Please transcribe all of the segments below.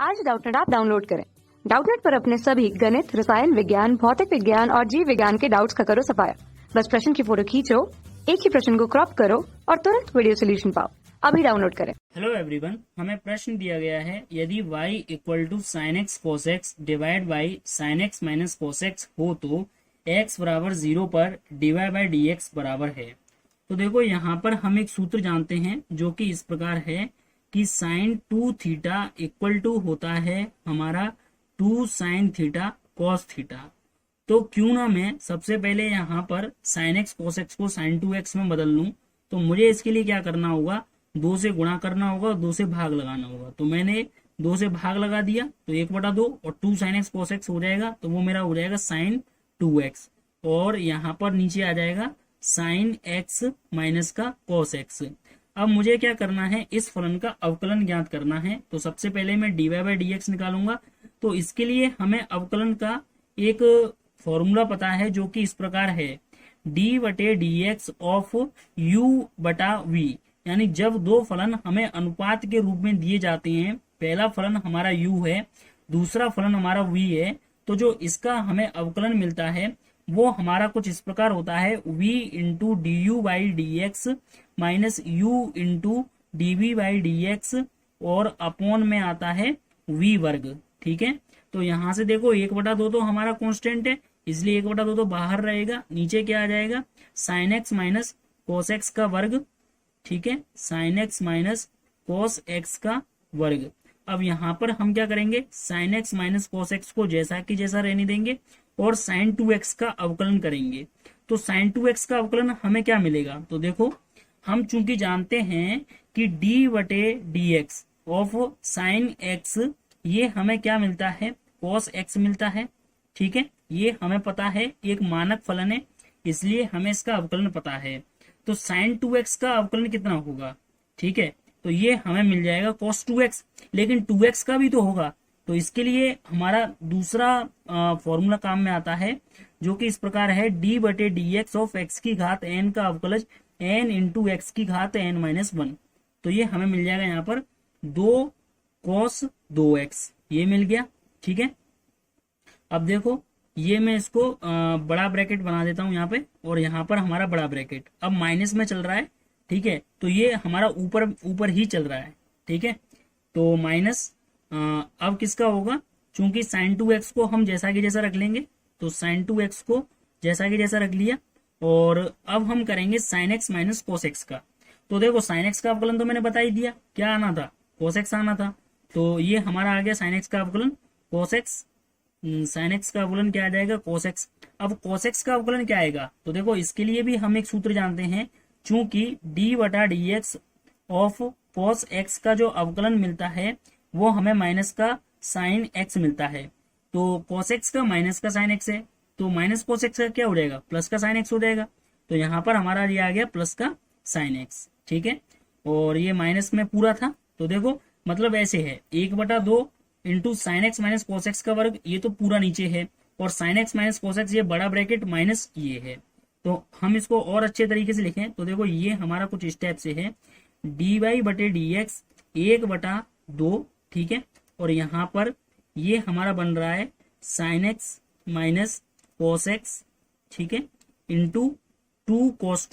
आज Doubtnut app download करें। Doubtnut पर अपने सभी गणित, रसायन विज्ञान, भौतिक विज्ञान और जीव विज्ञान के डाउट्स का करो सफाया। बस प्रश्न की फोटो खींचो, एक ही प्रश्न को क्रॉप करो और तुरंत वीडियो सोल्यूशन पाओ। अभी डाउनलोड करें। हेलो एवरीवन, हमें प्रश्न दिया गया है यदि y equal to sine x cos x divide by sine x minus cos x हो तो x बराबर 0 पर dy बाई डी एक्स बराबर है। तो देखो यहाँ पर हम एक सूत्र जानते हैं जो कि इस प्रकार है कि साइन 2 थीटा इक्वल टू होता है हमारा 2 साइन थीटा कॉस थीटा। तो क्यों ना मैं सबसे पहले यहाँ पर साइन एक्स कोस एक्स को साइन 2x में बदल लूं। तो मुझे इसके लिए क्या करना होगा, 2 से गुणा करना होगा और 2 से भाग लगाना होगा। तो मैंने 2 से भाग लगा दिया तो 1/2 और 2 साइन एक्स कोस एक्स हो जाएगा, तो वो मेरा हो जाएगा साइन 2x और यहाँ पर नीचे आ जाएगा साइन एक्स माइनस का कॉस एक्स। अब मुझे क्या करना है, इस फलन का अवकलन ज्ञात करना है। तो सबसे पहले मैं dy बाई डी एक्स निकालूंगा। तो इसके लिए हमें अवकलन का एक फॉर्मूला पता है जो कि इस प्रकार है, d/dx ऑफ u बटा v। यानी जब दो फलन हमें अनुपात के रूप में दिए जाते हैं, पहला फलन हमारा u है, दूसरा फलन हमारा v है, तो जो इसका हमें अवकलन मिलता है वो हमारा कुछ इस प्रकार होता है, v into d u by d x minus u into d v by d x और अपॉन में आता है v वर्ग। ठीक है, तो यहां से देखो 1/2 तो हमारा कांस्टेंट है, इसलिए 1/2 तो बाहर रहेगा। नीचे क्या आ जाएगा, sign x minus cos x का वर्ग। ठीक है, sign x minus cos x का वर्ग। अब यहाँ पर हम क्या करेंगे, sign x minus cos x को जैसा कि जैसा रहने देंगे और साइन 2x का अवकलन करेंगे। तो साइन 2x का अवकलन हमें क्या मिलेगा, तो देखो हम चूंकि जानते हैं कि d/dx ऑफ साइन एक्स ये हमें क्या मिलता है, कॉस एक्स मिलता है। ठीक है, ये हमें पता है, एक मानक फलन है, इसलिए हमें इसका अवकलन पता है। तो साइन 2x का अवकलन कितना होगा, ठीक है, तो ये हमें मिल जाएगा cos 2x, लेकिन 2x का भी तो होगा। तो इसके लिए हमारा दूसरा फॉर्मूला काम में आता है जो कि इस प्रकार है, d/dx ऑफ x की घात n का अवकलज n इंटू एक्स की घात n-1। तो ये हमें मिल जाएगा यहाँ पर 2 cos 2x, ये मिल गया। ठीक है, अब देखो ये मैं इसको बड़ा ब्रैकेट बना देता हूं यहाँ पे, और यहाँ पर हमारा बड़ा ब्रैकेट अब माइनस में चल रहा है। ठीक है, तो ये हमारा ऊपर ऊपर ही चल रहा है। ठीक है, तो माइनस अब किसका होगा, चूंकि साइन 2x को हम जैसा कि जैसा रख लेंगे, तो साइन 2x को जैसा कि जैसा रख लिया। और अब हम करेंगे sign x minus cos x का। तो देखो साइन एक्स का अवकलन तो मैंने बता ही दिया, क्या आना था, कोस एक्स आना था। तो ये हमारा आ गया साइन एक्स का अवकलन कोस एक्स, साइन एक्स का अवकलन क्या आ जाएगा, कोस एक्स। अब कोस एक्स का अवकलन क्या आएगा, तो देखो इसके लिए भी हम एक सूत्र जानते हैं, चूंकि d/dx ऑफ कोस एक्स का जो अवकलन मिलता है वो हमें माइनस का साइन एक्स मिलता है। तो कोस एक्स का माइनस का साइन एक्स है, तो माइनस कोस एक्स का क्या हो जाएगा, प्लस का साइन एक्स हो जाएगा। तो यहाँ पर हमारा ये आ गया प्लस का साइन एक्स। ठीक है, और ये माइनस में पूरा था, तो देखो मतलब ऐसे है, 1/2 into sine x minus cos x का वर्ग, ये तो पूरा नीचे है, और sign x minus cos x ये बड़ा ब्रैकेट माइनस ये है। तो हम इसको और अच्छे तरीके से लिखें तो देखो ये हमारा कुछ स्टेप से है, dy/dx 1/2। ठीक है, और यहाँ पर ये हमारा बन रहा है sign x minus cos x, ठीक है, इंटू 2 cos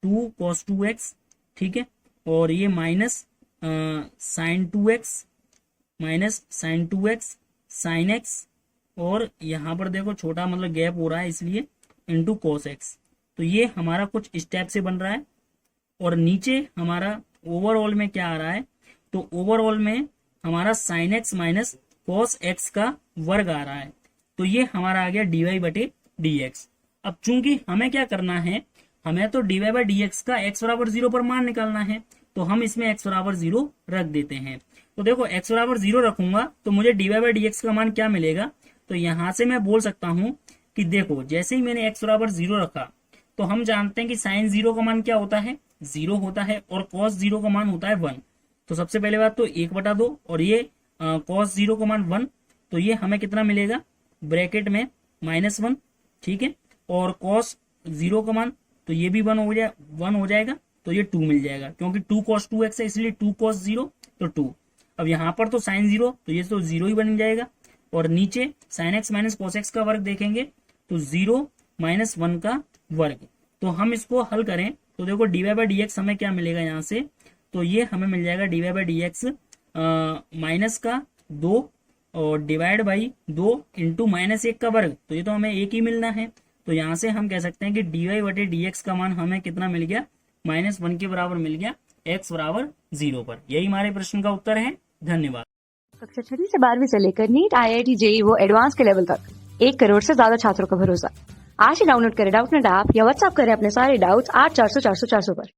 2x। ठीक है, और ये minus sine 2x minus sine 2x sine x, और यहाँ पर देखो छोटा मतलब गैप हो रहा है इसलिए इंटू कोस एक्स। तो ये हमारा कुछ स्टेप से बन रहा है। और नीचे हमारा ओवरऑल में क्या आ रहा है, तो ओवरऑल में हमारा sign x minus cos x का वर्ग आ रहा है। तो ये हमारा आ गया dy/dx। अब चूंकि हमें क्या करना है, हमें तो dy/dx का x बराबर 0 पर मान निकालना है, तो हम इसमें x बराबर 0 रख देते हैं। तो देखो x बराबर 0 रखूंगा तो मुझे dy/dx का मान क्या मिलेगा, तो यहां से मैं बोल सकता हूं कि देखो जैसे ही मैंने x बराबर 0 रखा तो हम जानते हैं कि साइन 0 का मान क्या होता है, 0 होता है, और कॉस 0 का मान होता है 1। तो सबसे पहले बात तो 1/2 और ये कॉस 0 का मान 1, तो ये हमें कितना मिलेगा, ब्रैकेट में -1। ठीक है, और कॉस 0 का मान तो ये भी 1 हो जाएगा, तो ये 2 मिल जाएगा, क्योंकि 2 cos 2x है इसलिए 2 cos 0 तो 2। अब यहाँ पर तो साइन 0, तो ये तो 0 ही बन जाएगा। और नीचे sign x minus cos x का वर्ग देखेंगे तो 0 - 1 का वर्ग। तो हम इसको हल करें तो देखो dy बाई डी एक्स हमें क्या मिलेगा यहाँ से, तो ये हमें मिल जाएगा dy by d x minus का 2 और डिवाइड बाई 2 इंटू -1 का वर्ग, तो ये तो हमें 1 ही मिलना है। तो यहाँ से हम कह सकते हैं कि dy बटे डी एक्स का मान हमें कितना मिल गया, -1 के बराबर मिल गया, x बराबर 0 पर। यही हमारे प्रश्न का उत्तर है। धन्यवाद। कक्षा 6वीं से 12वीं से लेकर नीट, IIT, JEE वो एडवांस के लेवल तक 1 करोड़ से ज्यादा छात्रों का भरोसा। आज ही डाउनलोड करें डाउटनेट ऐप या व्हाट्सएप करें अपने सारे डाउट्स 8400 400 400 पर।